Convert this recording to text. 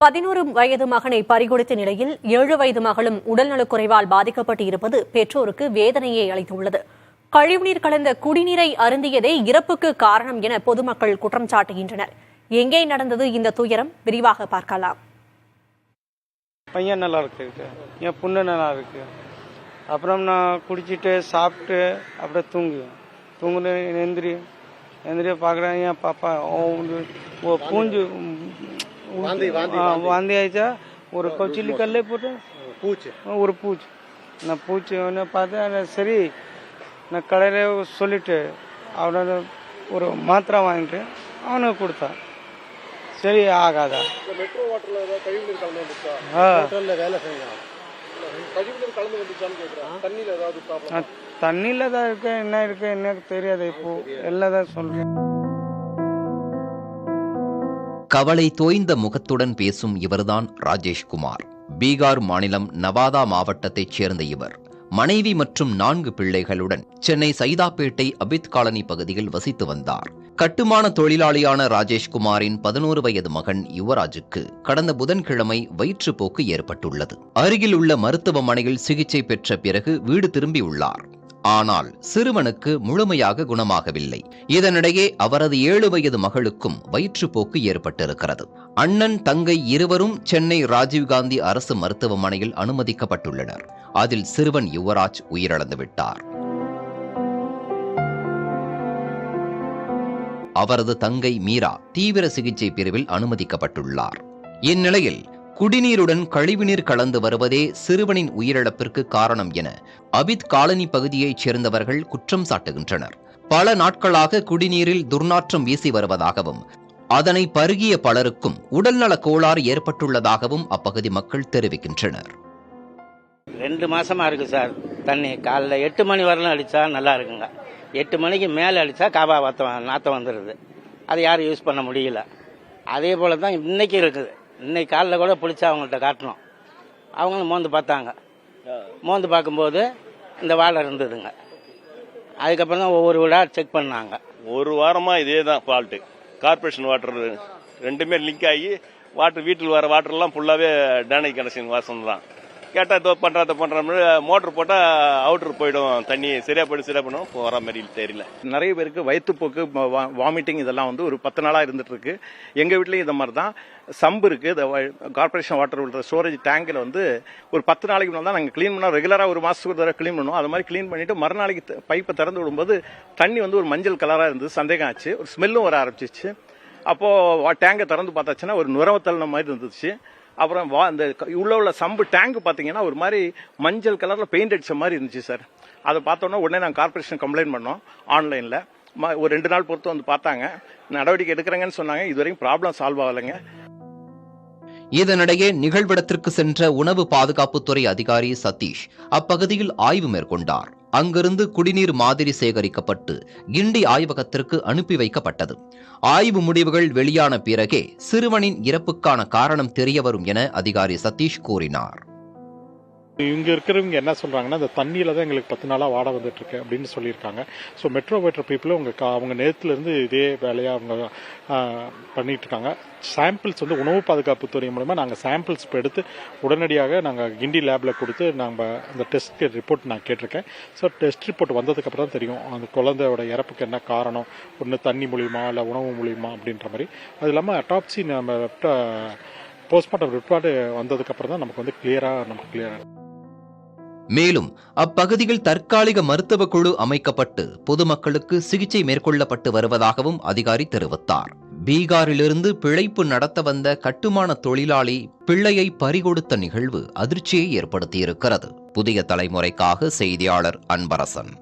11 வயது மகனை பறிகொடுத்த நிலையில் 7 வயது மகளும் உடல்நலக்குறைவால் பாதிக்கப்பட்டு இருப்பது பெற்றோருக்கு வேதனையை அளித்துள்ளது. கழிவுநீர் கலந்த குடிநீரை அருந்தியதே இறப்புக்கு காரணம் என பொதுமக்கள் குற்றம் சாட்டுகின்றனர். எங்கே நடந்தது இந்த துயரம்? விரிவாக பார்க்கலாம். பையன் நல்லா இருக்கு, என் பொண்ணு நல்லா இருக்கு. அப்புறம் நான் குடிச்சிட்டு சாப்பிட்டு அப்படியே தூங்குன எந்திரி பார்க்குறேன், என் பாப்பா பூஞ்சு வாந்தி ஆயிடுச்சா. ஒரு கொச்சிலி கல்லே போட்டு ஒரு பூச்சி நான் பூச்சி ஒன்று பார்த்தேன். சரி நான் கடையில் சொல்லிட்டு அவனோட ஒரு மாத்திரை வாங்கிட்டு அவனுக்கு கொடுத்தான். சரி ஆகாதா. தண்ணியில தான் இருக்கு, என்ன இருக்கு எனக்கு தெரியாது. இப்போ எல்லாம் தான் சொல்றேன். கவலை தோய்ந்த முகத்துடன் பேசும் இவர்தான் ராஜேஷ்குமார். பீகார் மாநிலம் நவாதா மாவட்டத்தைச் சேர்ந்த இவர் மனைவி மற்றும் 4 பிள்ளைகளுடன் சென்னை சைதாப்பேட்டை அபித் காலனி பகுதியில் வசித்து வந்தார். கட்டுமான தொழிலாளியான ராஜேஷ்குமாரின் 11 வயது மகன் யுவராஜுக்கு கடந்த புதன்கிழமை வயிற்றுப்போக்கு ஏற்பட்டுள்ளது. அருகில் உள்ள மருத்துவமனையில் சிகிச்சை பெற்ற பிறகு வீடு திரும்பியுள்ளார். ஆனால் சிறுவனுக்கு முழுமையாக குணமாகவில்லை. இதனிடையே அவரது 7 வயது மகளுக்கும் வயிற்றுப்போக்கு ஏற்பட்டிருக்கிறது. அண்ணன் தங்கை இருவரும் சென்னை ராஜீவ்காந்தி அரசு மருத்துவமனையில் அனுமதிக்கப்பட்டுள்ளனர். அதில் சிறுவன் யுவராஜ் உயிரிழந்து விட்டார். அவரது தங்கை மீரா தீவிர சிகிச்சை பிரிவில் அனுமதிக்கப்பட்டுள்ளார். இந்நிலையில் குடிநீருடன் கழிவுநீர் கலந்து வருவதே சிறுவனின் உயிரிழப்பிற்கு காரணம் என அபித் காலனி பகுதியைச் சேர்ந்தவர்கள் குற்றம் சாட்டுகின்றனர். பல நாட்களாக குடிநீரில் துர்நாற்றம் வீசி வருவதாகவும் அதனை பருகிய பலருக்கும் உடல்நல கோளாறு ஏற்பட்டுள்ளதாகவும் அப்பகுதி மக்கள் தெரிவிக்கின்றனர். 2 மாசமா இருக்கு சார். தண்ணி காலைல 8 மணி வரலாம் அடிச்சா நல்லா இருக்குங்க. 8 மணிக்கு மேலே அடிச்சா காபா நாத்தம் வந்துடுது. அதை யாரும் யூஸ் பண்ண முடியல. அதே போல தான் இன்னைக்கு இருக்குது. இன்னைக்கு காலைல கூட பிடிச்சா அவங்கள்ட்ட காட்டணும். அவங்களும் மோந்து பார்த்தாங்க. மோந்து பார்க்கும்போது இந்த வாழை இருந்ததுங்க. அதுக்கப்புறம் தான் ஒவ்வொரு வீடாக செக் பண்ணாங்க. ஒரு வாரமாக இதே தான் ஃபால்ட்டு. கார்பரேஷன் வாட்டர் ரெண்டுமே லிங்க் ஆகி வீட்டில் வர வாட்டர்லாம் ஃபுல்லாகவே டேனேஜ் கனெக்ஷன் வாசம் தான். கேட்டால் இதோ பண்ணுற மோட்டர் போட்டால் அவுட்ரு போயிடும், தண்ணி சரியா பண்ணும் வர மாதிரி தெரியல. நிறைய பேருக்கு வயிற்றுப்போக்கு, வாமிட்டிங் இதெல்லாம் வந்து ஒரு 10 நாளாக இருந்துட்டு இருக்கு. எங்கள் வீட்லேயும் இந்த மாதிரி தான். சம்பு இருக்கு, இந்த கார்பரேஷன் வாட்டர் உள்ள ஸ்டோரேஜ் டேங்கில் வந்து ஒரு 10 நாளைக்கு முன்னாடி தான் நாங்கள் க்ளீன் பண்ணோம். ரெகுலராக ஒரு மாதத்துக்கு ஒரு தடவை க்ளீன் பண்ணுவோம். அது மாதிரி க்ளீன் பண்ணிட்டு மறுநாளைக்கு பைப்பை திறந்து விடும்போது தண்ணி வந்து ஒரு மஞ்சள் கலராக இருந்தது. சந்தேகம் ஆச்சு. ஒரு ஸ்மெல்லும் வர ஆரம்பிச்சிச்சு. அப்போது டேங்கை திறந்து பார்த்தாச்சுன்னா ஒரு நுரவ தள்ளின மாதிரி இருந்துச்சு. அப்புறம் இந்த உள்ள சம்பு டேங்க் பார்த்தீங்கன்னா ஒரு மாதிரி மஞ்சள் கலரில் பெயிண்ட் அடிச்ச மாதிரி இருந்துச்சு சார். அதை பார்த்தோன்னா உடனே நாங்கள் கார்பரேஷன் கம்ப்ளைண்ட் பண்ணோம் ஆன்லைனில். ஒரு 2 நாள் பொறுத்து வந்து பார்த்தாங்க, நடவடிக்கை எடுக்கிறேங்கன்னு சொன்னாங்க. இதுவரைக்கும் ப்ராப்ளம் சால்வ் ஆகலைங்க. இதனிடையே நிகழ்விடத்திற்கு சென்ற உணவு பாதுகாப்புத்துறை அதிகாரி சதீஷ் அப்பகுதியில் ஆய்வு மேற்கொண்டார். அங்கிருந்து குடிநீர் மாதிரி சேகரிக்கப்பட்டு கிண்டி ஆய்வகத்திற்கு அனுப்பி வைக்கப்பட்டது. ஆய்வு முடிவுகள் வெளியான பிறகே சிறுவனின் இறப்புக்கான காரணம் தெரியவரும் என அதிகாரி சதீஷ் கூறினார். இங்கே இருக்கிறவங்க என்ன சொல்கிறாங்கன்னா, இந்த தண்ணியில் தான் எங்களுக்கு 10 நாளாக வாட வந்துட்டு இருக்கு அப்படின்னு சொல்லியிருக்காங்க. ஸோ மெட்ரோ வாட்டர் பீப்புளும் அவங்க நேரத்துலேருந்து இதே வேலையாக அவங்க பண்ணிட்டு இருக்காங்க. சாம்பிள்ஸ் வந்து உணவு பாதுகாப்புத்துறை மூலமாக நாங்கள் சாம்பிள்ஸ் இப்போ எடுத்து உடனடியாக நாங்கள் கிண்டி லேபில் கொடுத்து நாங்கள் அந்த டெஸ்ட் ரிப்போர்ட் நான் கேட்டிருக்கேன். ஸோ டெஸ்ட் ரிப்போர்ட் வந்ததுக்கப்புறம் தான் தெரியும் அந்த குழந்தையோட இறப்புக்கு என்ன காரணம், ஒன்று தண்ணி மூலியமா இல்லை உணவு மூலியமா அப்படின்ற மாதிரி. அது இல்லாமல் அட்டாப்சி நம்ம போஸ்ட்மார்ட்டம் ரிப்போர்ட் வந்ததுக்கப்புறம் தான் நமக்கு வந்து கிளியராக மேலும் அப்பகுதியில் தற்காலிக மருத்துவ குழு அமைக்கப்பட்டு பொதுமக்களுக்கு சிகிச்சை மேற்கொள்ளப்பட்டு வருவதாகவும் அதிகாரி தெரிவித்தார். பீகாரிலிருந்து பிழைப்பு நடத்த வந்த கட்டுமான தொழிலாளி பிள்ளையை பறிகொடுத்த நிகழ்வு அதிர்ச்சியை ஏற்படுத்தியிருக்கிறது. புதிய தலைமுறைக்காக செய்தியாளர் அன்பரசன்.